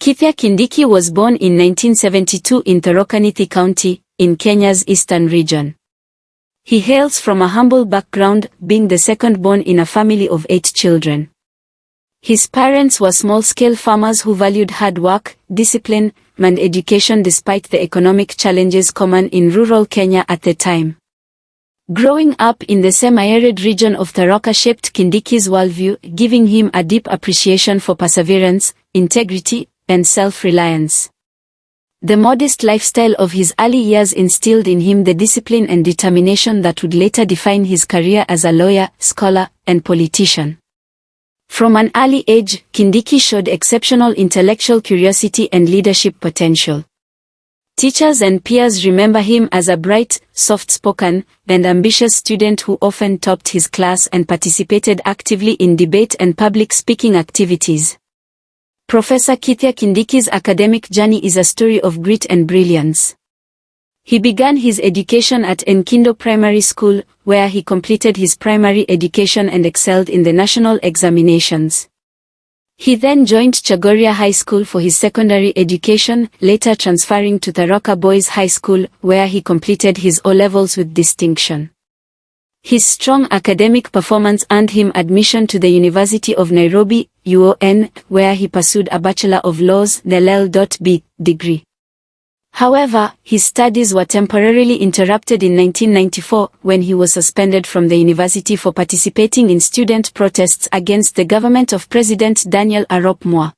Kithure Kindiki was born in 1972 in Tharaka-Nithi County, in Kenya's eastern region. He hails from a humble background, being the second born in a family of 8 children. His parents were small-scale farmers who valued hard work, discipline, and education despite the economic challenges common in rural Kenya at the time. Growing up in the semi-arid region of Tharaka shaped Kindiki's worldview, giving him a deep appreciation for perseverance, integrity, and self-reliance. The modest lifestyle of his early years instilled in him the discipline and determination that would later define his career as a lawyer, scholar, and politician. From an early age, Kindiki showed exceptional intellectual curiosity and leadership potential. Teachers and peers remember him as a bright, soft-spoken, and ambitious student who often topped his class and participated actively in debate and public speaking activities. Professor Kithure Kindiki's academic journey is a story of grit and brilliance. He began his education at Nkindo Primary School, where he completed his primary education and excelled in the national examinations. He then joined Chagoria High School for his secondary education, later transferring to Tharaka Boys High School, where he completed his O-levels with distinction. His strong academic performance earned him admission to the University of Nairobi, UON, where he pursued a Bachelor of Laws (LL.B) degree. However, his studies were temporarily interrupted in 1994 when he was suspended from the university for participating in student protests against the government of President Daniel Arap Moi.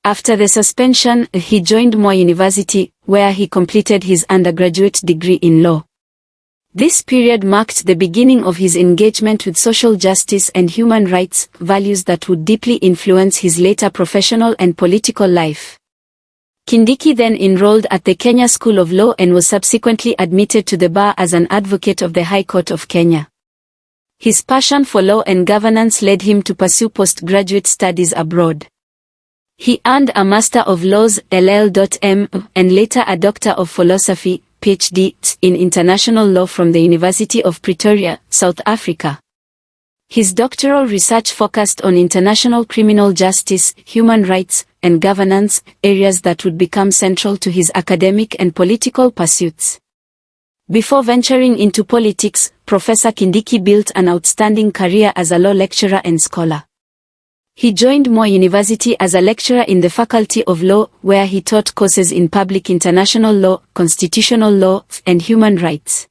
After the suspension, he joined Moi University, where he completed his undergraduate degree in law. This period marked the beginning of his engagement with social justice and human rights, values that would deeply influence his later professional and political life. Kindiki then enrolled at the Kenya School of Law and was subsequently admitted to the bar as an advocate of the High Court of Kenya. His passion for law and governance led him to pursue postgraduate studies abroad. He earned a Master of Laws (LL.M.) and later a Doctor of Philosophy (PhD) in International Law from the University of Pretoria, South Africa. His doctoral research focused on international criminal justice, human rights, and governance, areas that would become central to his academic and political pursuits. Before venturing into politics, Professor Kindiki built an outstanding career as a law lecturer and scholar. He joined Moi University as a lecturer in the Faculty of Law, where he taught courses in public international law, constitutional law, and human rights.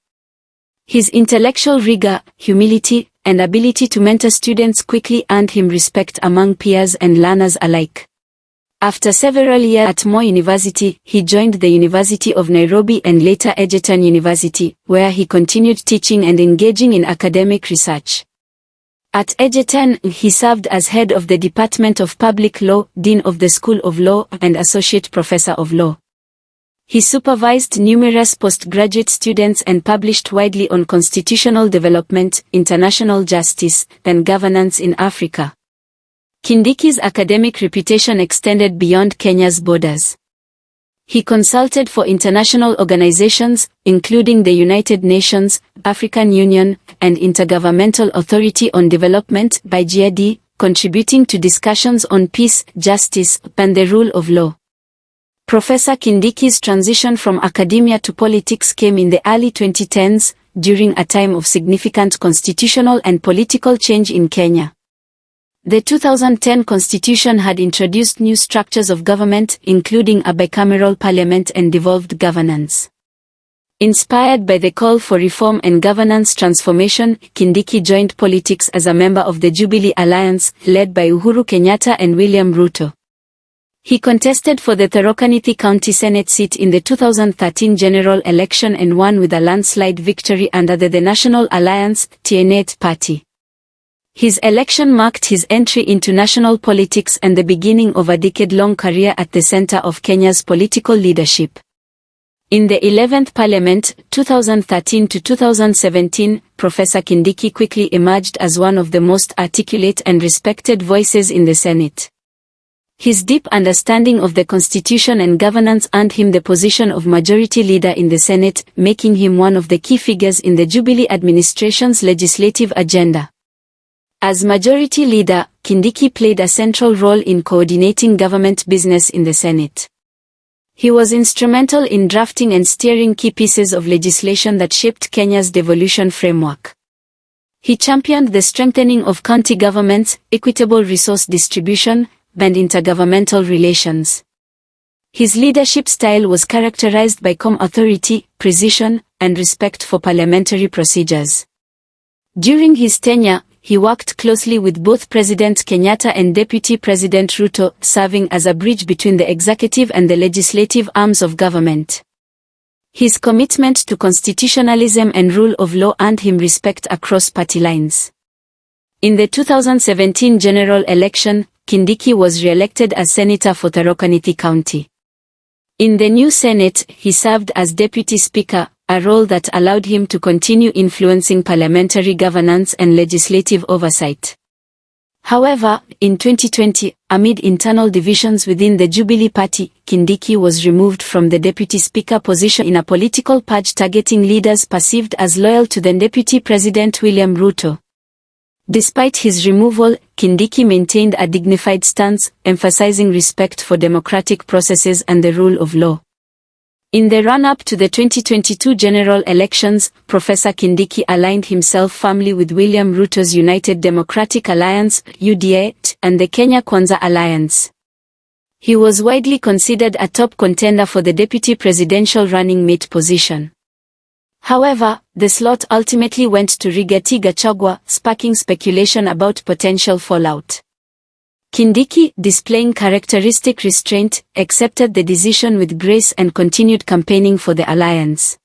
His intellectual rigor, humility, and ability to mentor students quickly earned him respect among peers and learners alike. After several years at Moi University, he joined the University of Nairobi and later Egerton University, where he continued teaching and engaging in academic research. At Egerton, he served as head of the Department of Public Law, Dean of the School of Law, and Associate Professor of Law. He supervised numerous postgraduate students and published widely on constitutional development, international justice, and governance in Africa. Kindiki's academic reputation extended beyond Kenya's borders. He consulted for international organizations, including the United Nations, African Union, and Intergovernmental Authority on Development (IGAD), contributing to discussions on peace, justice, and the rule of law. Professor Kindiki's transition from academia to politics came in the early 2010s, during a time of significant constitutional and political change in Kenya. The 2010 constitution had introduced new structures of government, including a bicameral parliament and devolved governance. Inspired by the call for reform and governance transformation, Kindiki joined politics as a member of the Jubilee Alliance, led by Uhuru Kenyatta and William Ruto. He contested for the Tharaka-Nithi County Senate seat in the 2013 general election and won with a landslide victory under the National Alliance (TNA) party. His election marked his entry into national politics and the beginning of a decade-long career at the center of Kenya's political leadership. In the 11th Parliament, 2013 to 2017, Professor Kindiki quickly emerged as one of the most articulate and respected voices in the Senate. His deep understanding of the Constitution and governance earned him the position of Majority Leader in the Senate, making him one of the key figures in the Jubilee administration's legislative agenda. As Majority Leader, Kindiki played a central role in coordinating government business in the Senate. He was instrumental in drafting and steering key pieces of legislation that shaped Kenya's devolution framework. He championed the strengthening of county governments, equitable resource distribution, and intergovernmental relations. His leadership style was characterized by calm authority, precision, and respect for parliamentary procedures. During his tenure, he worked closely with both President Kenyatta and Deputy President Ruto, serving as a bridge between the executive and the legislative arms of government. His commitment to constitutionalism and rule of law earned him respect across party lines. In the 2017 general election, Kindiki was re-elected as senator for Tharaka-Nithi County. In the new Senate, he served as Deputy Speaker, a role that allowed him to continue influencing parliamentary governance and legislative oversight. However, in 2020, amid internal divisions within the Jubilee Party, Kindiki was removed from the Deputy Speaker position in a political purge targeting leaders perceived as loyal to then Deputy President William Ruto. Despite his removal, Kindiki maintained a dignified stance, emphasizing respect for democratic processes and the rule of law. In the run-up to the 2022 general elections, Professor Kindiki aligned himself firmly with William Ruto's United Democratic Alliance (UDA) and the Kenya Kwanza Alliance. He was widely considered a top contender for the deputy presidential running mate position. However, the slot ultimately went to Rigathi Gachagua, sparking speculation about potential fallout. Kindiki, displaying characteristic restraint, accepted the decision with grace and continued campaigning for the alliance.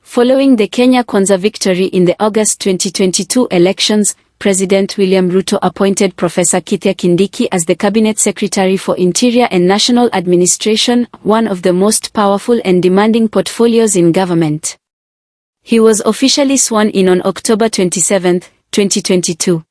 Following the Kenya Kwanza victory in the August 2022 elections, President William Ruto appointed Professor Kithure Kindiki as the Cabinet Secretary for Interior and National Administration, one of the most powerful and demanding portfolios in government. He was officially sworn in on October 27, 2022.